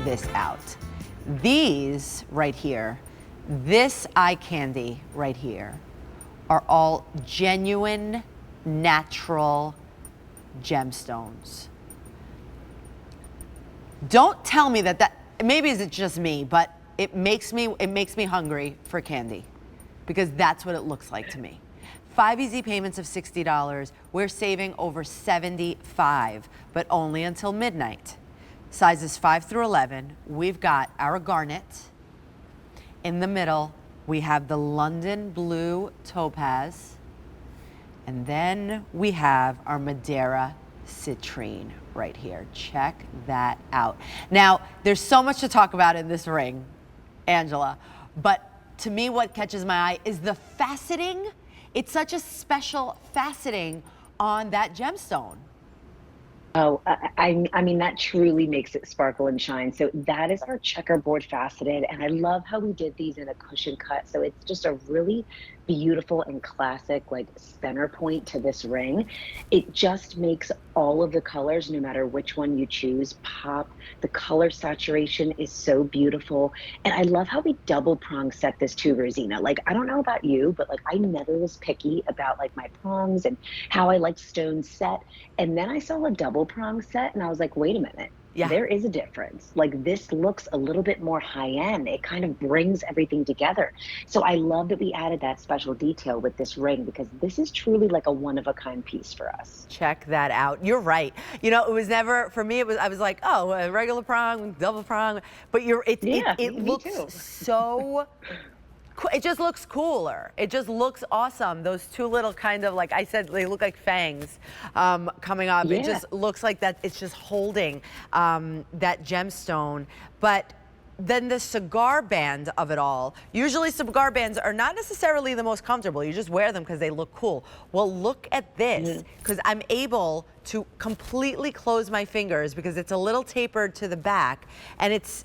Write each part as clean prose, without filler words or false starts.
this out. These right here, this eye candy right here, are all genuine, natural gemstones. Don't tell me that maybe it's just me, but it makes me hungry for candy, because that's what it looks like to me. 5 easy payments of $60. We're saving over $75, but only until midnight. Sizes 5 through 11. We've got our garnet. In the middle, we have the London blue topaz. And then we have our Madeira citrine right here. Check that out. Now, there's so much to talk about in this ring, Angela, but to me, what catches my eye is the faceting. It's such a special faceting on that gemstone. Oh, I mean, that truly makes it sparkle and shine. So that is our checkerboard faceted. And I love how we did these in a cushion cut. So it's just a really beautiful and classic like center point to this ring. It just makes all of the colors, no matter which one you choose, pop. The color saturation is so beautiful. And I love how we double prong set this too, Rosina. Like, I don't know about you, but like I never was picky about like my prongs and how I like stones set. And then I saw a double prong set and I was like, wait a minute. Yeah. There is a difference. Like, this looks a little bit more high end. It kind of brings everything together. So I love that we added that special detail with this ring, because this is truly like a one-of-a-kind piece for us. Check that out. You're right. You know, it was never, for me, I was like, oh, a regular prong, double prong. But it looks so it just looks cooler. It just looks awesome. Those two little kind of, like I said, they look like fangs coming up. Yeah. It just looks like that. It's just holding that gemstone. But then the cigar band of it all. Usually cigar bands are not necessarily the most comfortable. You just wear them because they look cool. Well, look at this, because I'm able to completely close my fingers because it's a little tapered to the back, and it's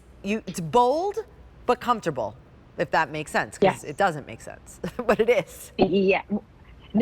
bold but comfortable. If that makes sense, because it doesn't make sense, but it is. Yeah.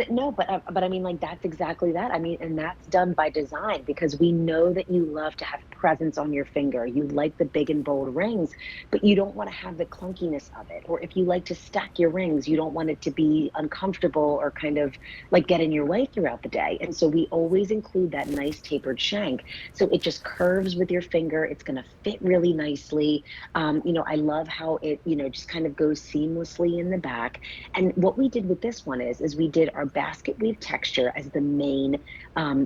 No, but I mean, like, that's exactly that. I mean, and that's done by design, because we know that you love to have presence on your finger. You like the big and bold rings, but you don't want to have the clunkiness of it. Or if you like to stack your rings, you don't want it to be uncomfortable or kind of like get in your way throughout the day. And so we always include that nice tapered shank. So it just curves with your finger. It's going to fit really nicely. You know, I love how it, you know, just kind of goes seamlessly in the back. And what we did with this one is we did our basket weave texture as the main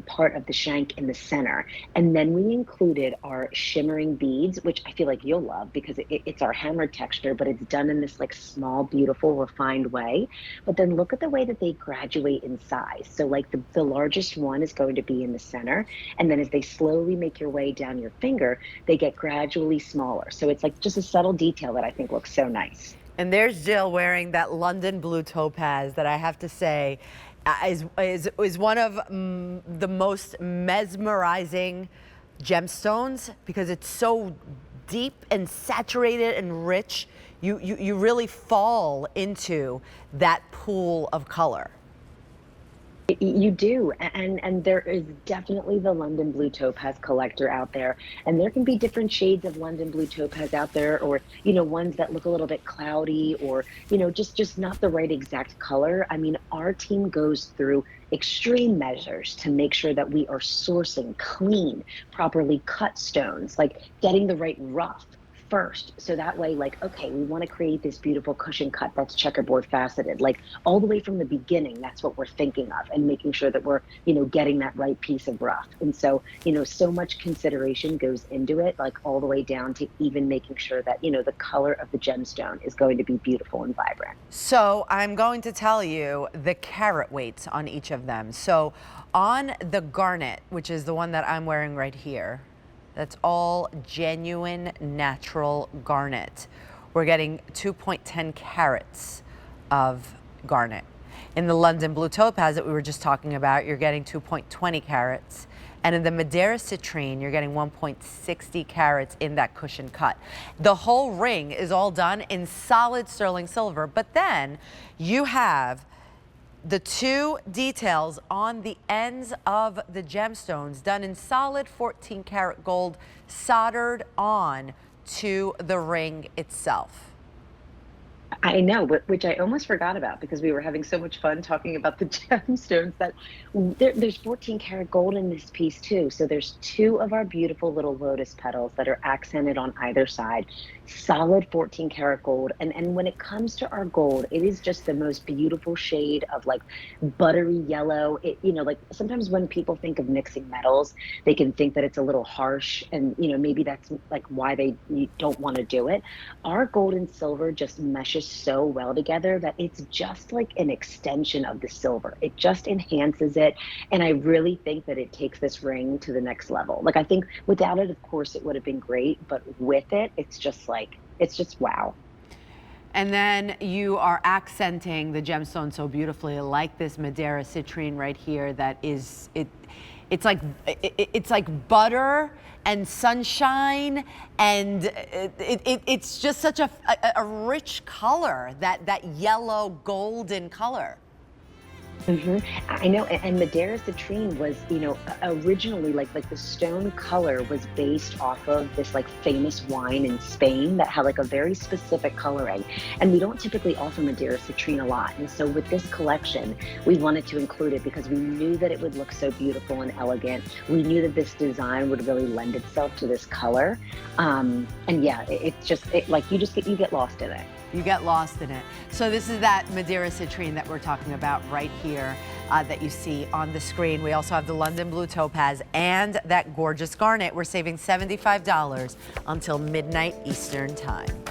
part of the shank in the center. And then we included our shimmering beads, which I feel like you'll love, because it's our hammered texture, but it's done in this like small, beautiful, refined way. But then look at the way that they graduate in size. So like the largest one is going to be in the center. And then as they slowly make your way down your finger, they get gradually smaller. So it's like just a subtle detail that I think looks so nice. And there's Jill wearing that London blue topaz that I have to say is one of the most mesmerizing gemstones, because it's so deep and saturated and rich. You really fall into that pool of color. You do, and there is definitely the London blue topaz collector out there, and there can be different shades of London blue topaz out there, or you know, ones that look a little bit cloudy, or you know, just not the right exact color. I mean, our team goes through extreme measures to make sure that we are sourcing clean, properly cut stones, like getting the right rough first. So that way, like, okay, we want to create this beautiful cushion cut that's checkerboard faceted, like all the way from the beginning. That's what we're thinking of, and making sure that we're, you know, getting that right piece of rough. And so, you know, so much consideration goes into it, like all the way down to even making sure that, you know, the color of the gemstone is going to be beautiful and vibrant. So I'm going to tell you the carat weights on each of them. So on the garnet, which is the one that I'm wearing right here, that's all genuine natural garnet. We're getting 2.10 carats of garnet. In the London blue topaz that we were just talking about, you're getting 2.20 carats. And in the Madeira citrine, you're getting 1.60 carats in that cushion cut. The whole ring is all done in solid sterling silver, but then you have the two details on the ends of the gemstones done in solid 14 karat gold, soldered on to the ring itself. I know, but which I almost forgot about because we were having so much fun talking about the gemstones that there's 14 karat gold in this piece too. So there's two of our beautiful little lotus petals that are accented on either side, solid 14 karat gold. And when it comes to our gold, it is just the most beautiful shade of like buttery yellow. Like sometimes when people think of mixing metals, they can think that it's a little harsh, and maybe that's like why they don't want to do it. Our gold and silver just meshes so well together that it's just like an extension of the silver. It just enhances it. And I really think that it takes this ring to the next level. Like, I think without it, of course, it would have been great, but with it, it's just wow. And then you are accenting the gemstone so beautifully, like this Madeira citrine right here. That is it. It's like butter and sunshine, and it's just such a rich color, that yellow golden color. I know, and Madeira citrine was, originally like the stone color was based off of this like famous wine in Spain that had like a very specific coloring, and we don't typically offer Madeira citrine a lot. And so with this collection, we wanted to include it because we knew that it would look so beautiful and elegant. We knew that this design would really lend itself to this color, and yeah, it's just like you get lost in it. You get lost in it. So this is that Madeira citrine that we're talking about right here that you see on the screen. We also have the London blue topaz and that gorgeous garnet. We're saving $75 until midnight Eastern time.